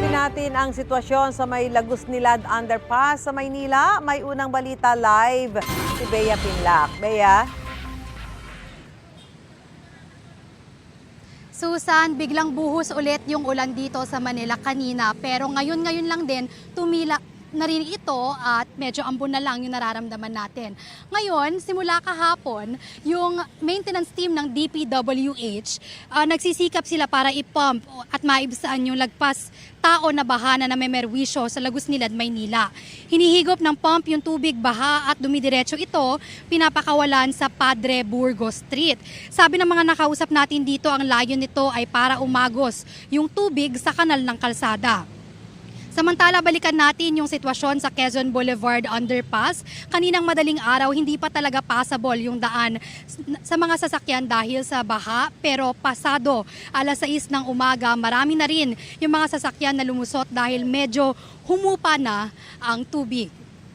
Silipin natin ang sitwasyon sa may Lagos-Nilad Underpass sa Maynila. May unang balita live si Bea Pinlac. Bea? Susan, biglang buhos ulit yung ulan dito sa Manila kanina. Pero ngayon lang din tumila na rin ito at medyo ambon na lang yung nararamdaman natin. Ngayon, simula kahapon, yung maintenance team ng DPWH, nagsisikap sila para ipump at maibsaan yung lagpas tao na baha na may merwisyo sa Lagos-Nilad, Maynila. Hinihigop ng pump yung tubig baha at dumidiretso ito, pinapakawalan sa Padre Burgos Street. Sabi ng mga nakausap natin dito, ang layon nito ay para umagos yung tubig sa kanal ng kalsada. Samantala, balikan natin yung sitwasyon sa Quezon Boulevard Underpass. Kaninang madaling araw, hindi pa talaga passable yung daan sa mga sasakyan dahil sa baha. Pero pasado, alas 6 ng umaga, marami na rin yung mga sasakyan na lumusot dahil medyo humupa na ang tubig.